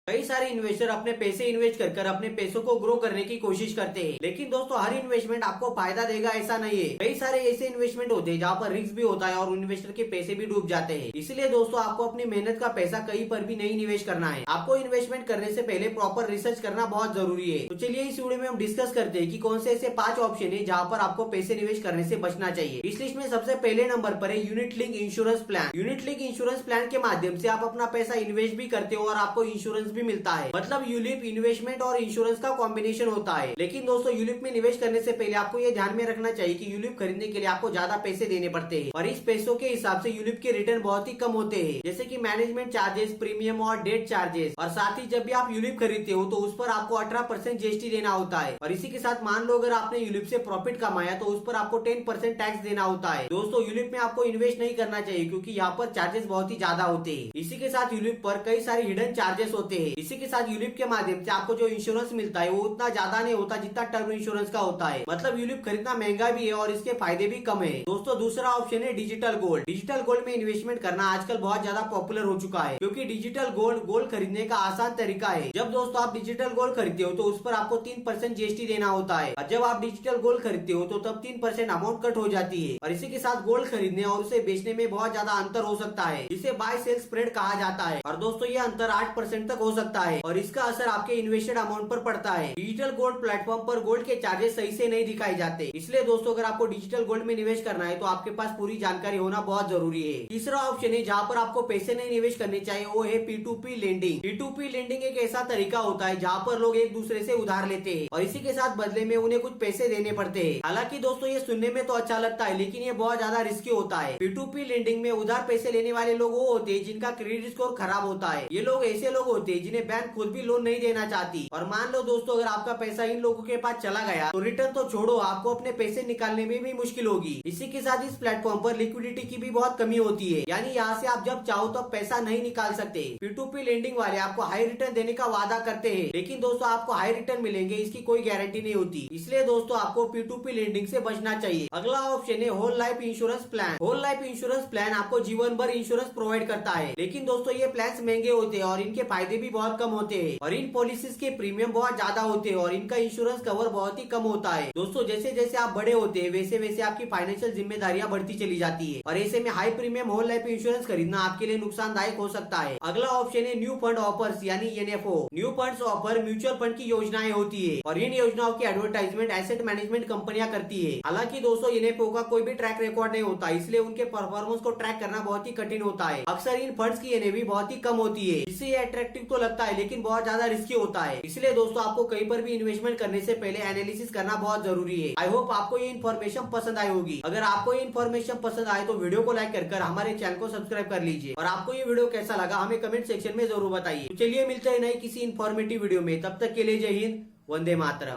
कई सारे इन्वेस्टर अपने पैसे इन्वेस्ट कर अपने पैसों को ग्रो करने की कोशिश करते हैं, लेकिन दोस्तों हर इन्वेस्टमेंट आपको फायदा देगा ऐसा नहीं है। कई सारे ऐसे इन्वेस्टमेंट होते हैं जहाँ पर रिस्क भी होता है और इन्वेस्टर के पैसे भी डूब जाते हैं। इसलिए दोस्तों आपको अपनी मेहनत का पैसा कहीं पर भी नहीं निवेश करना है। आपको इन्वेस्टमेंट करने से पहले प्रॉपर रिसर्च करना बहुत जरूरी है। तो चलिए इस वीडियो में हम डिस्कस करते हैं कि कौन से ऐसे 5 ऑप्शन है जहाँ पर आपको पैसे निवेश करने से बचना चाहिए। इस लिस्ट में सबसे पहले नंबर पर है unit link insurance plan. Unit link insurance plan के माध्यम से आप अपना पैसा इन्वेस्ट भी करते हो और आपको इंश्योरेंस भी मिलता है। मतलब यूलिप इन्वेस्टमेंट और इंश्योरेंस का कॉम्बिनेशन होता है। लेकिन दोस्तों यूलिप में निवेश करने से पहले आपको ये ध्यान में रखना चाहिए कि यूलिप खरीदने के लिए आपको ज्यादा पैसे देने पड़ते हैं और इस पैसों के हिसाब से यूलिप के रिटर्न बहुत ही कम होते हैं, जैसे कि मैनेजमेंट चार्जेस, प्रीमियम और डेट चार्जेस। और साथ ही जब भी आप यूलिप खरीदते हो तो उस पर आपको 18% जीएसटी देना होता है। और इसी के साथ मान लो अगर आपने यूलिप से प्रॉफिट कमाया तो उस पर आपको 10% टैक्स देना होता है। दोस्तों यूलिप में आपको इन्वेस्ट नहीं करना चाहिए क्योंकि यहाँ पर चार्जेस बहुत ही ज्यादा होते हैं। इसी के साथ यूलिप पर कई सारे हिडन चार्जेस होते हैं। इसी के साथ यूलिप के माध्यम से आपको जो इंश्योरेंस मिलता है वो उतना ज्यादा नहीं होता जितना टर्म इंश्योरेंस का होता है। मतलब यूलिप खरीदना महंगा भी है और इसके फायदे भी कम है। दोस्तों दूसरा ऑप्शन है डिजिटल गोल्ड। डिजिटल गोल्ड में इन्वेस्टमेंट करना आजकल बहुत ज्यादा पॉपुलर हो चुका है क्योंकि डिजिटल गोल्ड खरीदने का आसान तरीका है। जब दोस्तों आप डिजिटल गोल्ड खरीदते हो तो उस पर आपको 3% जीएसटी देना होता है और जब आप डिजिटल गोल्ड खरीदते हो तो तब 3% अमाउंट कट हो जाती है। और इसी के साथ गोल्ड खरीदने और उसे बेचने में बहुत ज्यादा अंतर हो सकता है, जिसे बाय सेल स्प्रेड कहा जाता है। और दोस्तों ये अंतर 8% तक हो सकता है और इसका असर आपके इन्वेस्टेड अमाउंट पर पड़ता है। डिजिटल गोल्ड प्लेटफॉर्म पर गोल्ड के चार्जेस सही से नहीं दिखाए जाते, इसलिए दोस्तों अगर आपको डिजिटल गोल्ड में निवेश करना है तो आपके पास पूरी जानकारी होना बहुत जरूरी है। तीसरा ऑप्शन है जहाँ पर आपको पैसे नहीं निवेश करने चाहिए, वो है P2P लेंडिंग। P2P लेंडिंग एक ऐसा तरीका होता है जहाँ पर लोग एक दूसरे से उधार लेते हैं और इसी के साथ बदले में उन्हें कुछ पैसे देने पड़ते हैं। हालांकि दोस्तों ये सुनने में तो अच्छा लगता है लेकिन ये बहुत ज्यादा रिस्की होता है। P2P लेंडिंग में उधार पैसे लेने वाले लोग वो होते हैं जिनका क्रेडिट स्कोर खराब होता है। ये लोग ऐसे लोग होते हैं जिन्हें बैंक खुद भी लोन नहीं देना चाहती। और मान लो दोस्तों अगर आपका पैसा इन लोगों के पास चला गया तो रिटर्न तो छोड़ो, आपको अपने पैसे निकालने में भी मुश्किल होगी। इसी के साथ इस प्लेटफॉर्म पर लिक्विडिटी की भी बहुत कमी होती है, यानी यहाँ से आप जब चाहो तब पैसा नहीं निकाल सकते। P2P लेंडिंग वाले आपको हाई रिटर्न देने का वादा करते हैं लेकिन दोस्तों आपको हाई रिटर्न मिलेंगे इसकी कोई गारंटी नहीं होती। इसलिए दोस्तों आपको P2P लेंडिंग से बचना चाहिए। अगला ऑप्शन है whole life insurance plan. Whole life insurance plan आपको जीवन भर इंश्योरेंस प्रोवाइड करता है, लेकिन दोस्तों ये प्लान महंगे होते हैं और इनके फायदे भी बहुत कम होते हैं और इन पॉलिसीज के प्रीमियम बहुत ज्यादा होते हैं और इनका इंश्योरेंस कवर बहुत ही कम होता है। दोस्तों जैसे जैसे आप बड़े होते हैं वैसे वैसे आपकी फाइनेंशियल जिम्मेदारियां बढ़ती चली जाती है और ऐसे में high premium whole life insurance खरीदना आपके लिए नुकसानदायक हो सकता है। अगला ऑप्शन है न्यू फंड ऑफर्स यानी NFO। New funds offer mutual fund की योजनाएं होती है और इन योजनाओं की एडवर्टाइजमेंट एसेट मैनेजमेंट कंपनियां करती है। हालांकि दोस्तों NFO का कोई भी ट्रैक रिकॉर्ड नहीं होता, इसलिए उनके परफॉर्मेंस को ट्रैक करना बहुत ही कठिन होता है। अक्सर इन फंड्स की NAV बहुत ही कम होती है, जिससे ये अट्रैक्टिव तो लगता है लेकिन बहुत ज्यादा रिस्की होता है। इसलिए दोस्तों आपको कहीं पर भी इन्वेस्टमेंट करने से पहले एनालिसिस करना बहुत जरूरी है। आई होप आपको ये इन्फॉर्मेशन पसंद आई होगी। अगर आपको ये इन्फॉर्मेशन पसंद आए तो वीडियो को लाइक कर हमारे चैनल को सब्सक्राइब कर लीजिए और आपको ये वीडियो कैसा लगा हमें कमेंट सेक्शन में जरूर बताइए। तो चलिए मिलते हैं नई किसी इन्फॉर्मेटिव वीडियो में, तब तक के लिए जय हिंद, वंदे मातरम।